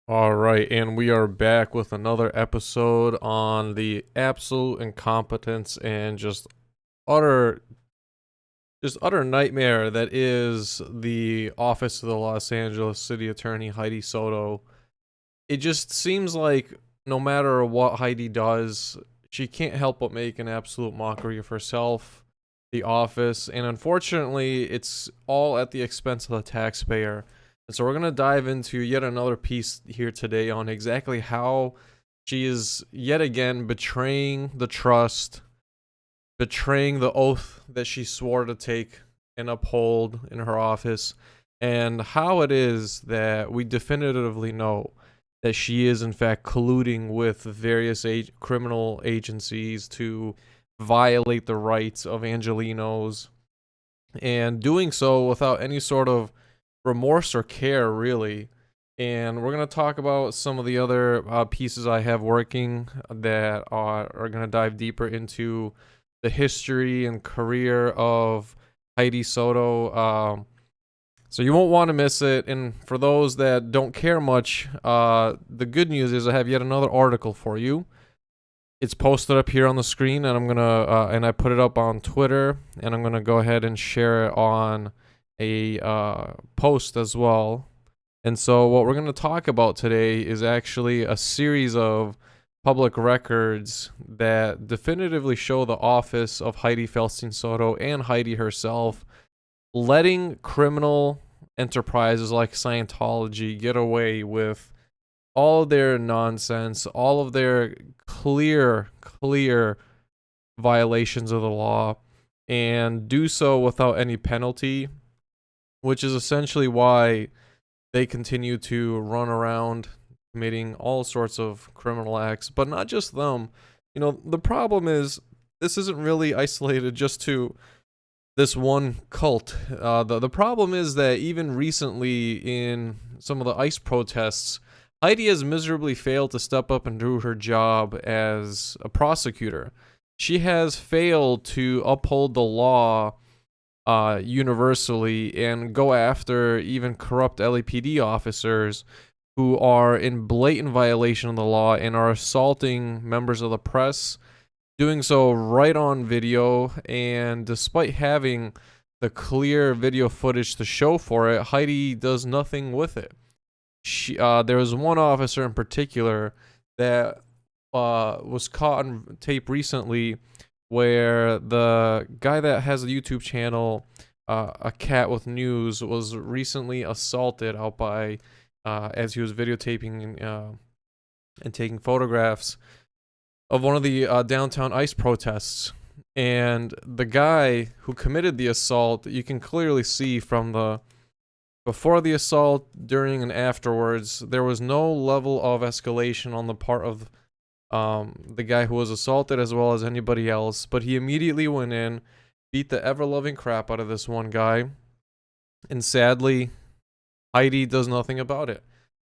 All right, and we are back with another episode on the absolute incompetence and utter utter nightmare that is the office of the Los Angeles City Attorney Hydee Soto. It just seems like no matter what Hydee does, she can't help but make an absolute mockery of herself, the office, and unfortunately, it's all at the expense of the taxpayer. And so we're going to dive into yet another piece here today on exactly how she is yet again betraying the trust, betraying the oath that she swore to take and uphold in her office, and how it is that we definitively know that she is in fact colluding with various criminal agencies to violate the rights of Angelenos, and doing so without any sort of remorse or care, really. And we're going to talk about some of the other pieces I have working that are going to dive deeper into the history and career of Hydee Soto. So you won't want to miss it. And for those that don't care much, the good news is I have yet another article for you. It's posted up here on the screen, and I'm gonna and I put it up on Twitter, and I'm gonna go ahead and share it on a post as well. And so what we're going to talk about today is actually a series of public records that definitively show the office of Hydee Feldstein Soto and Hydee herself letting criminal enterprises like Scientology get away with all of their nonsense, all of their clear violations of the law, and do so without any penalty, which is essentially why they continue to run around committing all sorts of criminal acts. But not just them. You know, the problem is this isn't really isolated just to this one cult. The problem is that even recently in some of the ICE protests, Hydee has miserably failed to step up and do her job as a prosecutor. She has failed to uphold the law universally and go after even corrupt LAPD officers who are in blatant violation of the law and are assaulting members of the press, doing so right on video. And despite having the clear video footage to show for it, Hydee does nothing with it. There was one officer in particular that was caught on tape recently where the guy that has a YouTube channel, A Cat with News, was recently assaulted out by, as he was videotaping and taking photographs of one of the downtown ICE protests. And the guy who committed the assault, you can clearly see from the before the assault, during, and afterwards, there was no level of escalation on the part of the guy who was assaulted as well as anybody else, but he immediately went in, beat the ever-loving crap out of this one guy, and sadly, Hydee does nothing about it,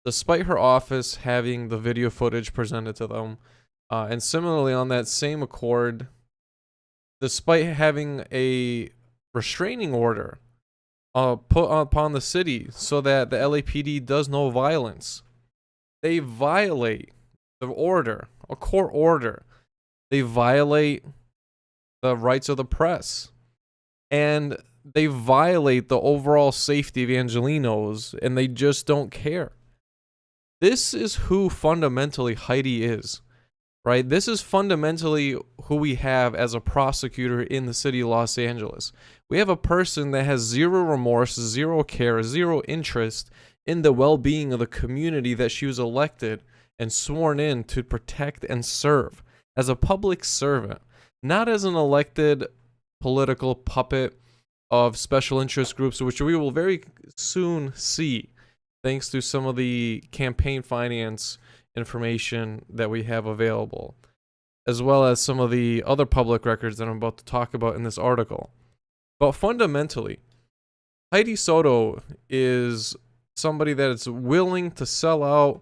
despite her office having the video footage presented to them. And similarly, on that same accord, despite having a restraining order put upon the city so that the LAPD does no violence, they violate the order, a court order. They violate the rights of the press, and they violate the overall safety of Angelenos, and they just don't care. This is who fundamentally Hydee is, right? This is fundamentally who we have as a prosecutor in the city of Los Angeles. We have a person that has zero remorse, zero care, zero interest in the well-being of the community that she was elected and sworn in to protect and serve as a public servant, not as an elected political puppet of special interest groups, which we will very soon see thanks to some of the campaign finance information that we have available, as well as some of the other public records that I'm about to talk about in this article. But fundamentally, Hydee Soto is somebody that is willing to sell out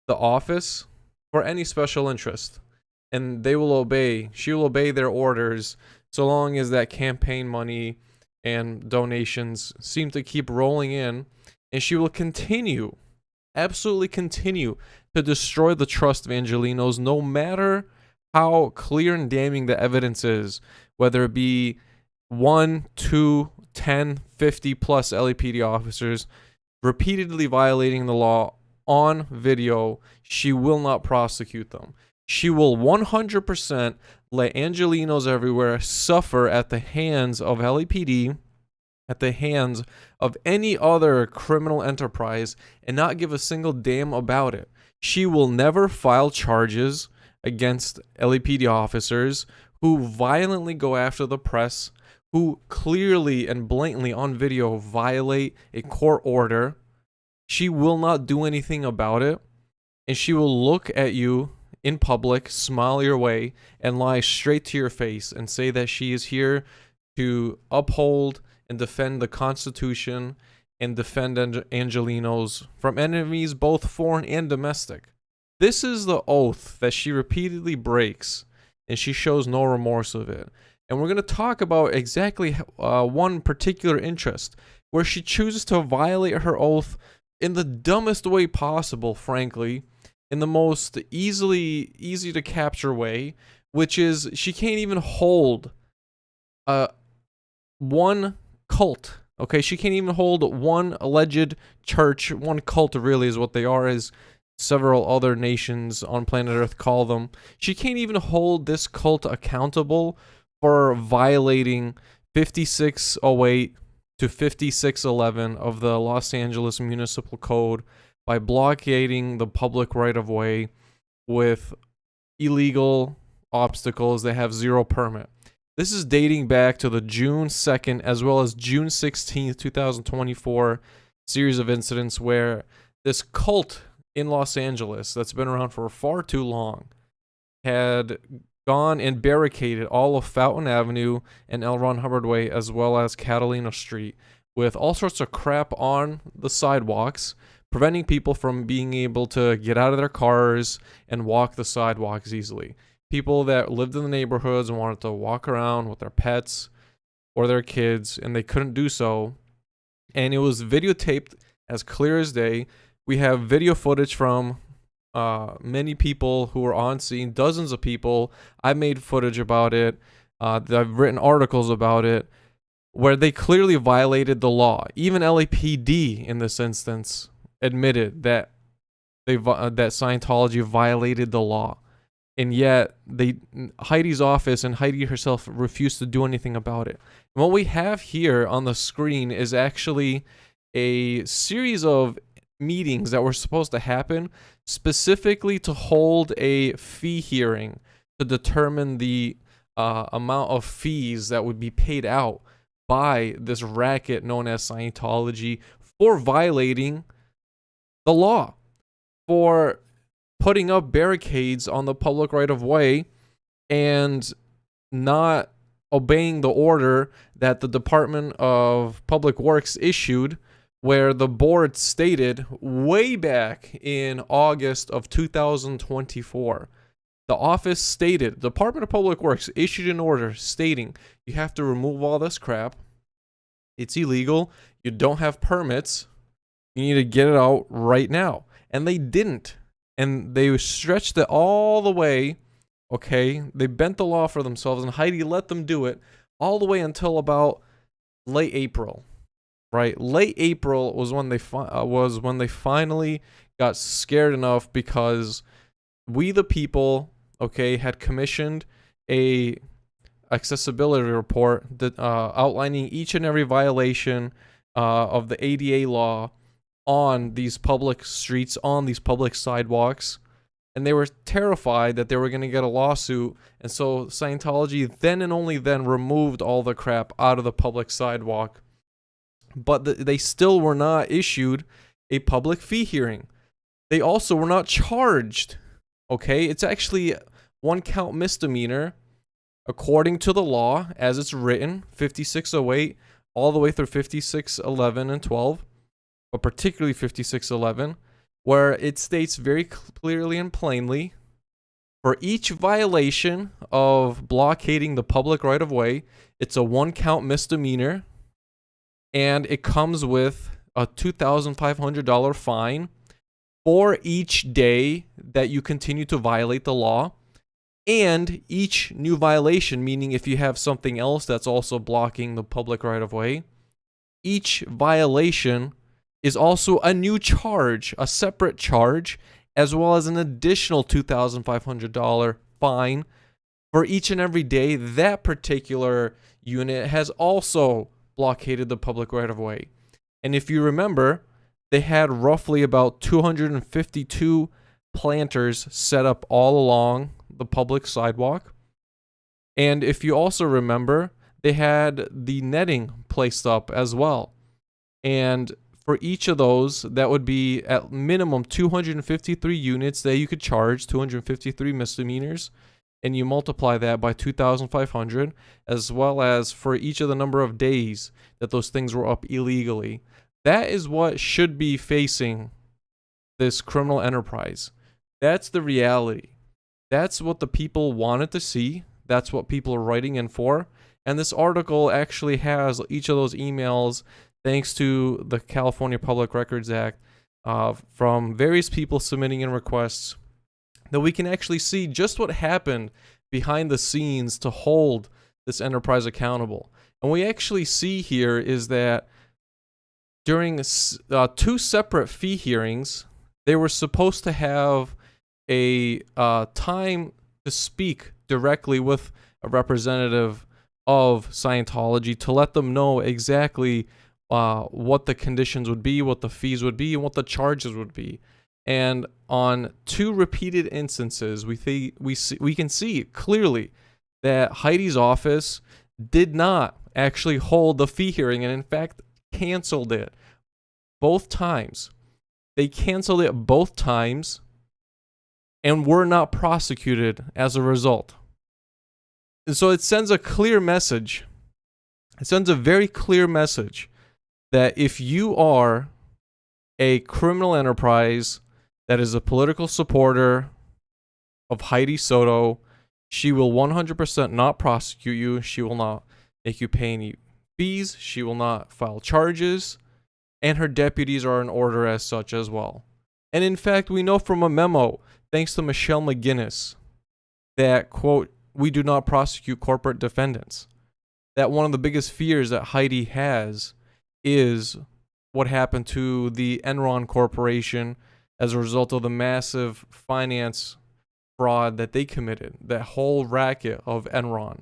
the office for any special interest, and they will obey. She will obey their orders so long as that campaign money and donations seem to keep rolling in, and she will continue absolutely continue to destroy the trust of Angelenos, no matter how clear and damning the evidence is, whether it be 1, 2, 10, 50 plus LAPD officers repeatedly violating the law on video. She will not prosecute them. She will 100% let Angelenos everywhere suffer at the hands of LAPD, at the hands of any other criminal enterprise, and not give a single damn about it. She will never file charges against LAPD officers who violently go after the press, who clearly and blatantly on video violate a court order. She will not do anything about it, and she will look at you in public, smile your way, and lie straight to your face and say that she is here to uphold and defend the Constitution and defend Angelenos from enemies both foreign and domestic. This is the oath that she repeatedly breaks, and she shows no remorse of it. And we're going to talk about exactly one particular interest where she chooses to violate her oath in the dumbest way possible, frankly, in the most easy to capture way, which is she can't even hold one cult. Okay, she can't even hold one alleged church. One cult really is what they are, as several other nations on planet Earth call them. She can't even hold this cult accountable for violating 5608 to 5611 of the Los Angeles Municipal Code by blockading the public right-of-way with illegal obstacles that have zero permit. This is dating back to the June 2nd as well as June 16th, 2024 series of incidents where this cult in Los Angeles that's been around for far too long had gone and barricaded all of Fountain Avenue and L. Ron Hubbard Way as well as Catalina Street with all sorts of crap on the sidewalks, preventing people from being able to get out of their cars and walk the sidewalks easily. People that lived in the neighborhoods and wanted to walk around with their pets or their kids, and they couldn't do so. And it was videotaped as clear as day. We have video footage from many people who were on scene, dozens of people. I made footage about it. I've written articles about it where they clearly violated the law. Even LAPD in this instance admitted that that Scientology violated the law. And yet Hydee's office and Hydee herself refused to do anything about it. And what we have here on the screen is actually a series of meetings that were supposed to happen specifically to hold a fee hearing to determine the amount of fees that would be paid out by this racket known as Scientology for violating the law, for putting up barricades on the public right-of-way and not obeying the order that the Department of Public Works issued, where the board stated way back in August of 2024, the office stated, the Department of Public Works issued an order stating you have to remove all this crap. It's illegal. You don't have permits. You need to get it out right now. And they didn't. And they stretched it all the way. Okay, they bent the law for themselves, and Hydee let them do it all the way until about late April. Right, late April was when they finally got scared enough, because we the people, okay, had commissioned a accessibility report that outlining each and every violation of the ADA law on these public streets, on these public sidewalks. And they were terrified that they were going to get a lawsuit. And so Scientology then and only then removed all the crap out of the public sidewalk. But they still were not issued a public fee hearing. They also were not charged. Okay, it's actually one count misdemeanor according to the law as it's written, 5608 all the way through 5611 and 12, but particularly 5611, where it states very clearly and plainly, for each violation of blockading the public right-of-way, it's a one count misdemeanor, and it comes with a $2,500 fine for each day that you continue to violate the law, and each new violation, meaning if you have something else that's also blocking the public right of way, each violation is also a new charge, a separate charge, as well as an additional $2,500 fine for each and every day that particular unit has also blockaded the public right of way. And if you remember, they had roughly about 252 planters set up all along the public sidewalk. And if you also remember, they had the netting placed up as well. And for each of those, that would be at minimum 253 units that you could charge, 253 misdemeanors, and you multiply that by 2,500, as well as for each of the number of days that those things were up illegally. That is what should be facing this criminal enterprise. That's the reality. That's what the people wanted to see. That's what people are writing in for. And this article actually has each of those emails, thanks to the California Public Records Act, from various people submitting in requests, that we can actually see just what happened behind the scenes to hold this enterprise accountable. And we actually see here is that during two separate fee hearings, they were supposed to have a time to speak directly with a representative of Scientology to let them know exactly what the conditions would be, what the fees would be, and what the charges would be. And on two repeated instances, we can see clearly that Hydee's office did not actually hold the fee hearing, and in fact canceled it both times. They canceled it both times and were not prosecuted as a result. And so it sends a clear message. It sends a very clear message that if you are a criminal enterprise that is a political supporter of Hydee Soto, she will 100% not prosecute you. She will not make you pay any fees. She will not file charges. And her deputies are in order as such as well. And in fact, we know from a memo, thanks to Michelle McGinnis, that, quote, we do not prosecute corporate defendants. That one of the biggest fears that Hydee has is what happened to the Enron Corporation as a result of the massive finance fraud that they committed, that whole racket of Enron.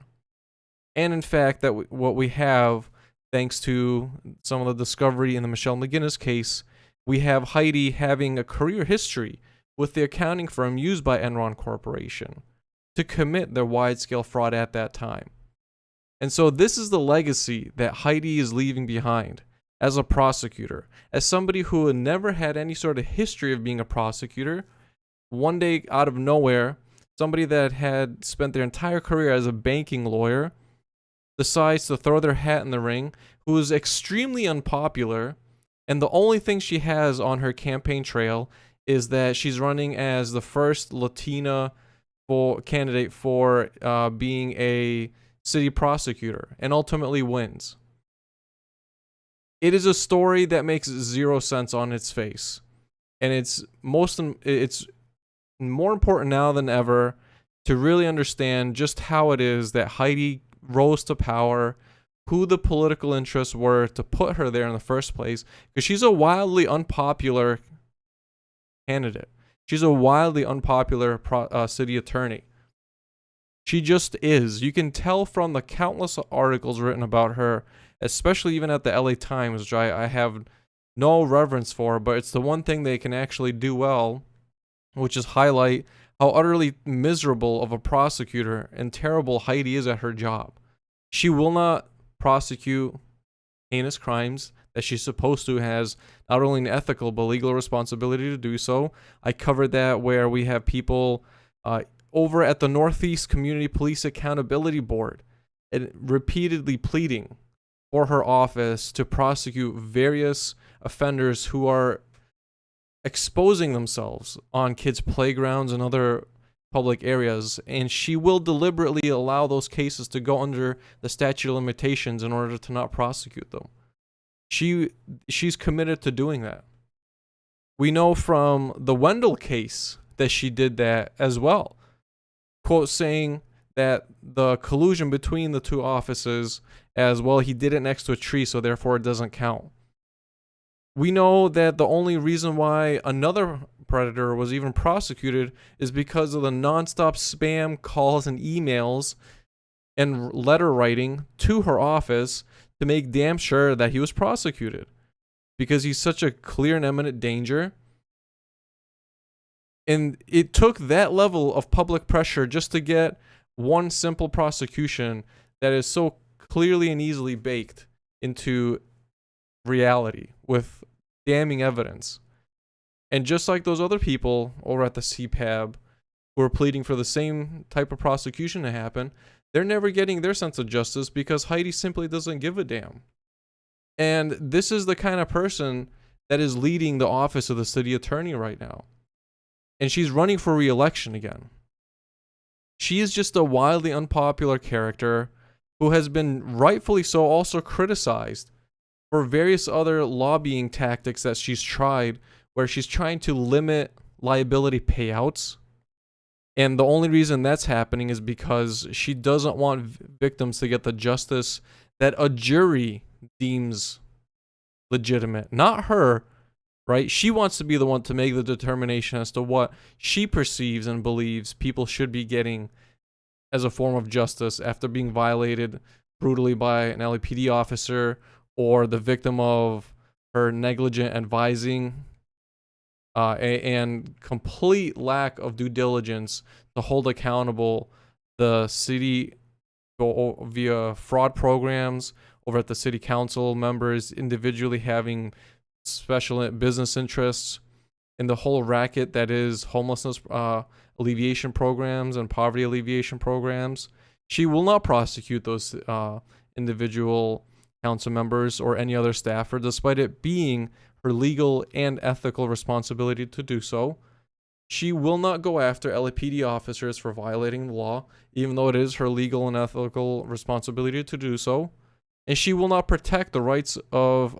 And in fact, that what we have, thanks to some of the discovery in the Michelle McGinnis case, we have Hydee having a career history with the accounting firm used by Enron Corporation to commit their wide-scale fraud at that time. And so this is the legacy that Hydee is leaving behind as a prosecutor, as somebody who had never had any sort of history of being a prosecutor. One day, out of nowhere, somebody that had spent their entire career as a banking lawyer decides to throw their hat in the ring, who is extremely unpopular, and the only thing she has on her campaign trail is that she's running as the first Latina candidate for being a city prosecutor, and ultimately wins. It is a story that makes zero sense on its face, and it's more important now than ever to really understand just how it is that Hydee rose to power, who the political interests were to put her there in the first place, because she's a wildly unpopular candidate. She's a wildly unpopular city attorney. She just is. You can tell from the countless articles written about her, especially even at the LA Times, which I have no reverence for, but it's the one thing they can actually do well, which is highlight how utterly miserable of a prosecutor and terrible Hydee is at her job. She will not prosecute heinous crimes that she's supposed to, has not only an ethical but legal responsibility to do so. I covered that where we have people over at the Northeast Community Police Accountability Board repeatedly pleading for her office to prosecute various offenders who are exposing themselves on kids' playgrounds and other public areas, and she will deliberately allow those cases to go under the statute of limitations in order to not prosecute them. She's committed to doing that. We know from the Wendell case that she did that as well. Quote saying that the collusion between the two offices, as well, he did it next to a tree, so therefore it doesn't count. We know that the only reason why another predator was even prosecuted is because of the nonstop spam calls and emails and letter writing to her office to make damn sure that he was prosecuted, because he's such a clear and eminent danger. And it took that level of public pressure just to get one simple prosecution that is so clearly and easily baked into reality with damning evidence. And just like those other people over at the CPAB who are pleading for the same type of prosecution to happen, they're never getting their sense of justice because Hydee simply doesn't give a damn. And this is the kind of person that is leading the office of the city attorney right now. And she's running for re-election again. She is just a wildly unpopular character who has been rightfully so also criticized for various other lobbying tactics that she's tried, where she's trying to limit liability payouts. And the only reason that's happening is because she doesn't want victims to get the justice that a jury deems legitimate, not her, right? She wants to be the one to make the determination as to what she perceives and believes people should be getting as a form of justice after being violated brutally by an LAPD officer, or the victim of her negligent advising and complete lack of due diligence to hold accountable the city via fraud programs over at the city council members, individually having special business interests in the whole racket that is homelessness alleviation programs and poverty alleviation programs. She will not prosecute those individual council members or any other staffer, despite it being her legal and ethical responsibility to do so. She will not go after LAPD officers for violating the law, even though it is her legal and ethical responsibility to do so. And she will not protect the rights of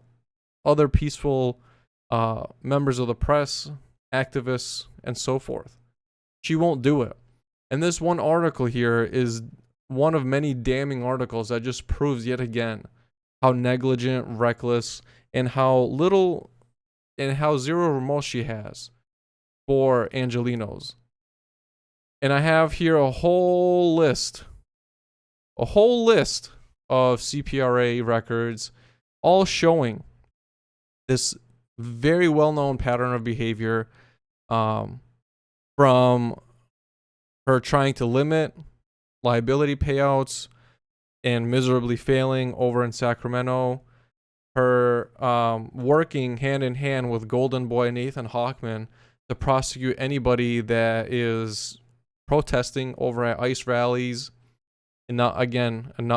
other peaceful members of the press, activists, and so forth. She won't do it. And this one article here is one of many damning articles that just proves yet again how negligent, reckless, and how little and how zero remorse she has for Angelenos. And I have here a whole list of CPRA records, all showing this very well-known pattern of behavior, from her trying to limit liability payouts and miserably failing over in Sacramento, her working hand in hand with Golden Boy Nathan Hochman to prosecute anybody that is protesting over at ICE rallies, and not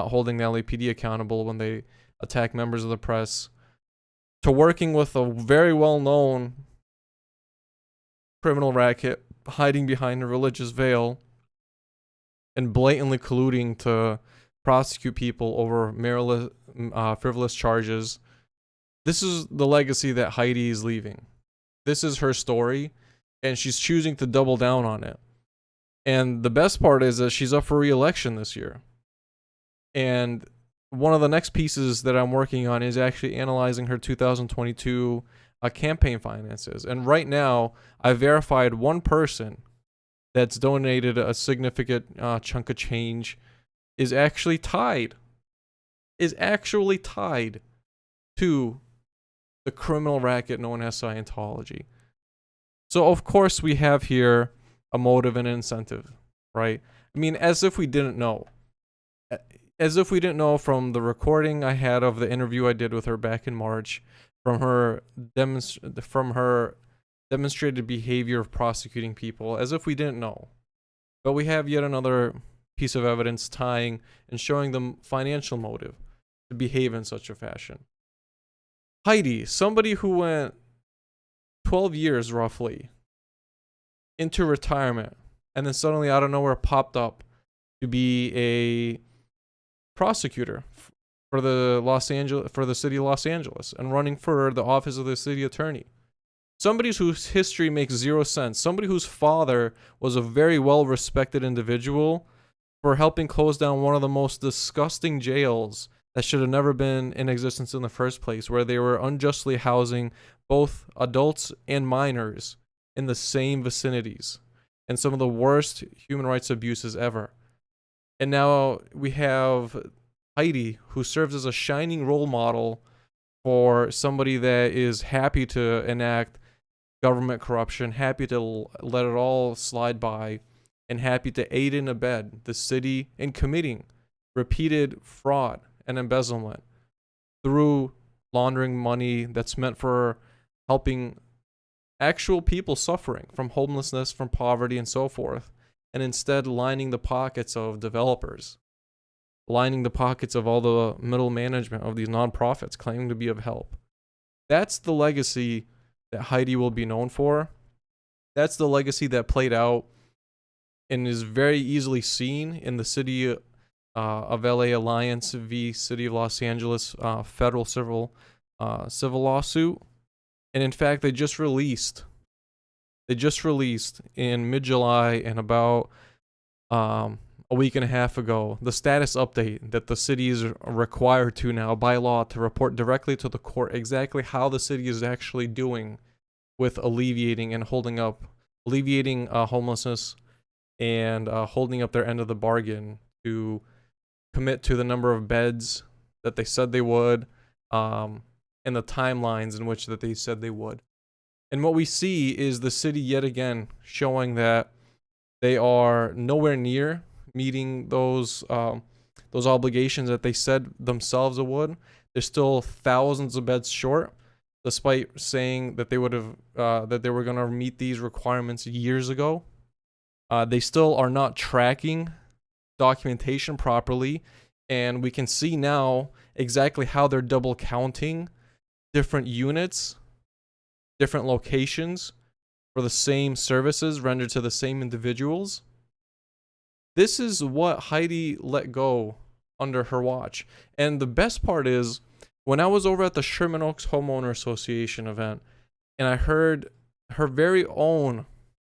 holding the LAPD accountable when they attack members of the press, to working with a very well-known criminal racket hiding behind a religious veil and blatantly colluding to prosecute people over frivolous charges. This is the legacy that Hydee is leaving. This is her story, and she's choosing to double down on it. And the best part is that she's up for re-election this year. And one of the next pieces that I'm working on is actually analyzing her 2022 campaign finances. And right now, I verified one person that's donated a significant chunk of change is actually tied to the criminal racket known as Scientology. So of course we have here a motive and an incentive, right? I mean, as if we didn't know. As if we didn't know from the recording I had of the interview I did with her back in March, from her demonstrated behavior of prosecuting people, as if we didn't know. But we have yet another piece of evidence tying and showing them financial motive to behave in such a fashion. Hydee, somebody who went 12 years roughly into retirement and then suddenly out of nowhere popped up to be a prosecutor for the city of Los Angeles and running for the office of the city attorney. Somebody whose history makes zero sense. Somebody whose father was a very well-respected individual for helping close down one of the most disgusting jails that should have never been in existence in the first place, where they were unjustly housing both adults and minors in the same vicinities, and some of the worst human rights abuses ever. And now we have Hydee, who serves as a shining role model for somebody that is happy to enact government corruption, happy to let it all slide by, and happy to aid and abet the city in committing repeated fraud and embezzlement through laundering money that's meant for helping actual people suffering from homelessness, from poverty, and so forth, and instead lining the pockets of developers, lining the pockets of all the middle management of these nonprofits claiming to be of help. That's the legacy that Hydee will be known for. That's the legacy that played out and is very easily seen in the City of LA Alliance v. City of Los Angeles federal civil lawsuit. And in fact, they just released in mid-July, and about a week and a half ago, the status update that the city is required to now by law to report directly to the court exactly how the city is actually doing with alleviating homelessness and holding up their end of the bargain to commit to the number of beds that they said they would, and the timelines in which that they said they would. And what we see is the city yet again showing that they are nowhere near meeting those obligations that they said themselves would. They're still thousands of beds short, despite saying that they would have that they were going to meet these requirements years ago. They still are not tracking documentation properly, and we can see now exactly how they're double counting different units, different locations for the same services rendered to the same individuals. This is what Hydee let go under her watch. And the best part is, when I was over at the Sherman Oaks Homeowner Association event, and I heard her very own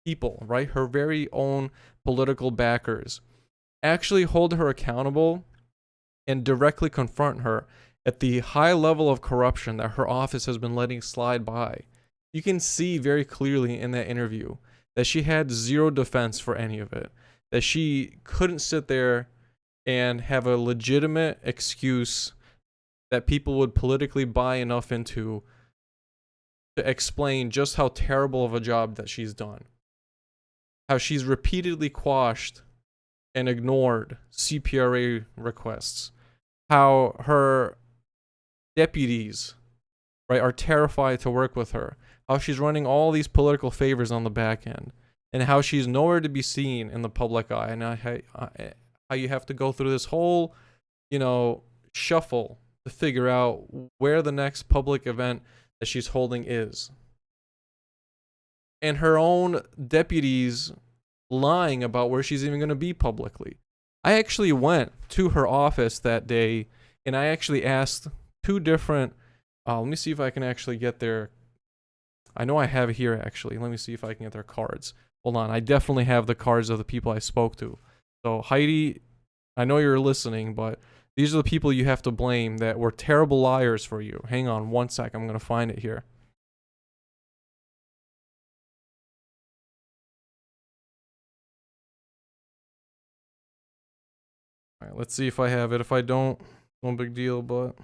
people, right, her very own political backers, actually hold her accountable and directly confront her at the high level of corruption that her office has been letting slide by. You can see very clearly in that interview that she had zero defense for any of it, that she couldn't sit there and have a legitimate excuse that people would politically buy enough into to explain just how terrible of a job that she's done. How she's repeatedly quashed and ignored CPRA requests. How her deputies, right, are terrified to work with her. How she's running all these political favors on the back end. And how she's nowhere to be seen in the public eye. And how you have to go through this whole, shuffle to figure out where the next public event that she's holding is. And her own deputies lying about where she's even going to be publicly. I actually went to her office that day, and I actually asked two different, let me see if I can actually get their, I know I have it here actually. Let me see if I can get their cards. Hold on, I definitely have the cards of the people I spoke to. So Hydee, I know you're listening, but these are the people you have to blame that were terrible liars for you. Hang on one sec, I'm going to find it here. All right, let's see if I have it. If I don't, no big deal, but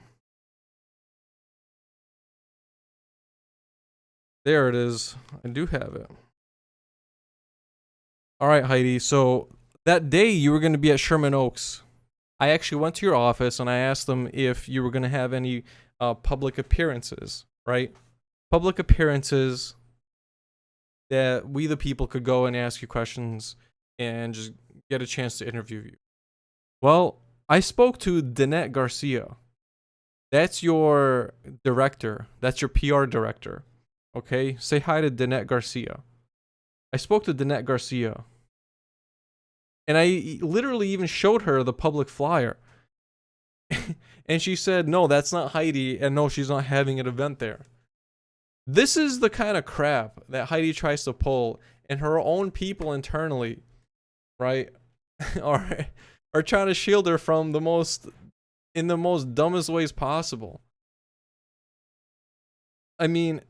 there it is. I do have it. All right, Hydee. So that day you were going to be at Sherman Oaks. I actually went to your office and I asked them if you were going to have any public appearances, right? Public appearances that we the people could go and ask you questions and just get a chance to interview you. Well, I spoke to Danette Garcia. That's your director. That's your PR director. Okay? Say hi to Danette Garcia. I spoke to Danette Garcia. And I literally even showed her the public flyer. And she said, no, that's not Hydee. And no, she's not having an event there. This is the kind of crap that Hydee tries to pull, and her own people internally, right, are are trying to shield her from in the most dumbest ways possible. I mean,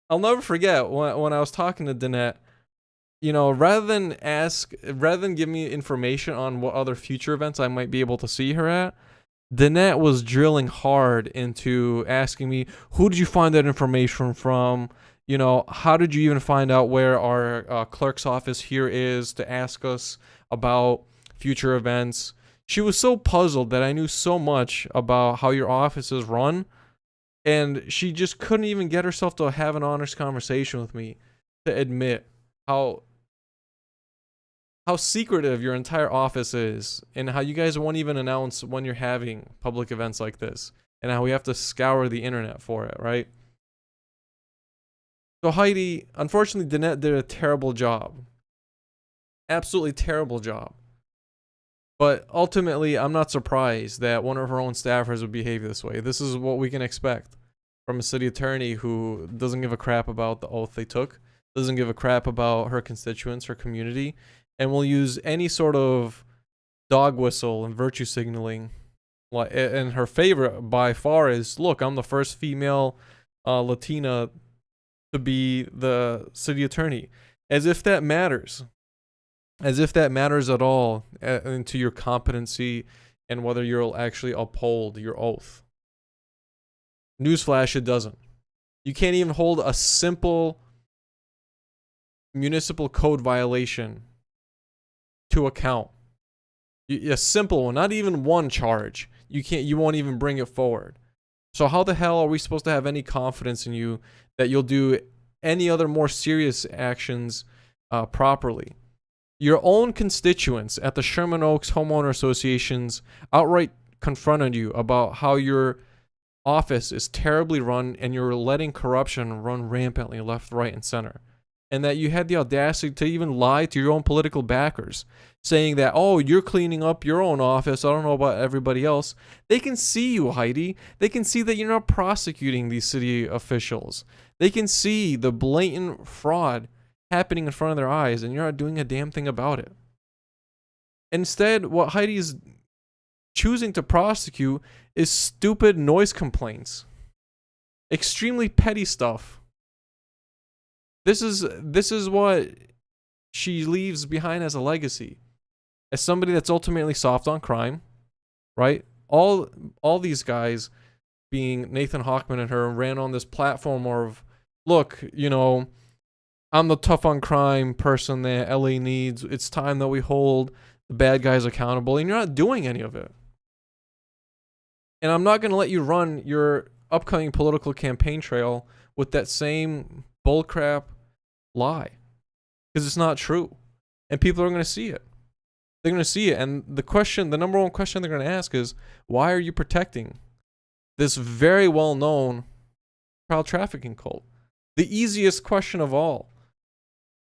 I'll never forget when I was talking to Danette, you know, rather than give me information on what other future events I might be able to see her at, Danette was drilling hard into asking me, who did you find that information from? You know, how did you even find out where our clerk's office here is to ask us about future events? She was so puzzled that I knew so much about how your office is run, and she just couldn't even get herself to have an honest conversation with me to admit how secretive your entire office is, and how you guys won't even announce when you're having public events like this, and how we have to scour the internet for it, right? So Hydee, unfortunately, Danette did a terrible job. Absolutely terrible job. But ultimately, I'm not surprised that one of her own staffers would behave this way. This is what we can expect from a city attorney who doesn't give a crap about the oath they took, doesn't give a crap about her constituents, her community, and will use any sort of dog whistle and virtue signaling. And her favorite by far is, look, I'm the first female Latina to be the city attorney. As if that matters. As if that matters at all into your competency and whether you'll actually uphold your oath. Newsflash, it doesn't. You can't even hold a simple municipal code violation to account. A simple one, not even one charge. You won't even bring it forward. So how the hell are we supposed to have any confidence in you that you'll do any other more serious actions properly? Your own constituents at the Sherman Oaks Homeowner Associations outright confronted you about how your office is terribly run and you're letting corruption run rampantly left, right, and center. And that you had the audacity to even lie to your own political backers, saying that, oh, you're cleaning up your own office. I don't know about everybody else. They can see you, Hydee. They can see that you're not prosecuting these city officials. They can see the blatant fraud happening in front of their eyes, and you're not doing a damn thing about it. Instead, what Hydee's choosing to prosecute is stupid noise complaints. Extremely petty stuff. This is what she leaves behind as a legacy. As somebody that's ultimately soft on crime, right? All these guys, being Nathan Hochman and her, ran on this platform of, look, you know, I'm the tough on crime person that LA needs. It's time that we hold the bad guys accountable, and you're not doing any of it. And I'm not going to let you run your upcoming political campaign trail with that same bullcrap lie, because it's not true, and people are going to see it. They're going to see it, and the number one question they're going to ask is, why are you protecting this very well-known child trafficking cult? The easiest question of all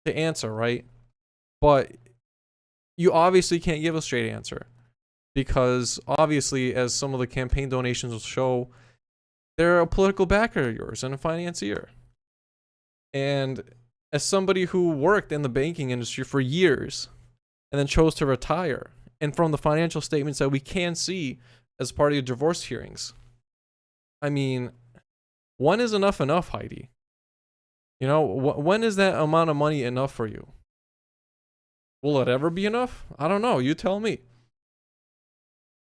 to answer, right? But you obviously can't give a straight answer, because obviously, as some of the campaign donations will show, they're a political backer of yours and a financier. And as somebody who worked in the banking industry for years and then chose to retire, and from the financial statements that we can see as part of your divorce hearings, I mean, when is enough, Hydee? You know, when is that amount of money enough for you? Will it ever be enough? I don't know. You tell me.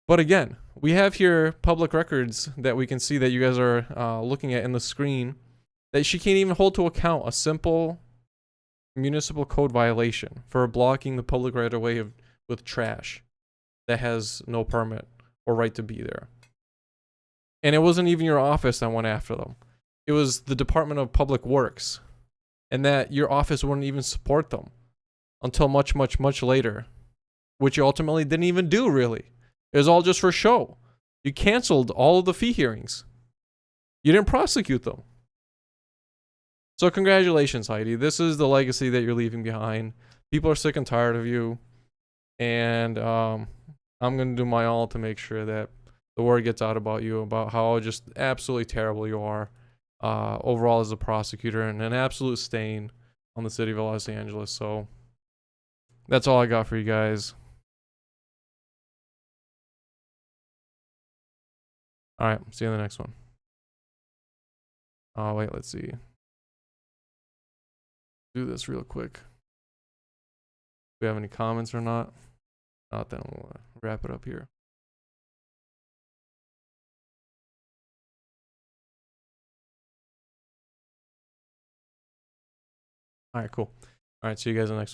But again, we have here public records that we can see that you guys are looking at in the screen, that she can't even hold to account a simple municipal code violation for blocking the public right of way with trash that has no permit or right to be there. And it wasn't even your office that went after them. It was the Department of Public Works, and that your office wouldn't even support them until much, much, much later, which you ultimately didn't even do, really. It was all just for show. You canceled all of the fee hearings. You didn't prosecute them. So congratulations, Hydee. This is the legacy that you're leaving behind. People are sick and tired of you. And I'm going to do my all to make sure that the word gets out about you, about how just absolutely terrible you are. overall as a prosecutor, and an absolute stain on the city of Los Angeles. So that's all I got for you guys. All right, see you in the next one. Oh, wait, let's see. Do this real quick. Do we have any comments or not? Not, then we'll wrap it up here. All right, cool. All right, see you guys in the next one.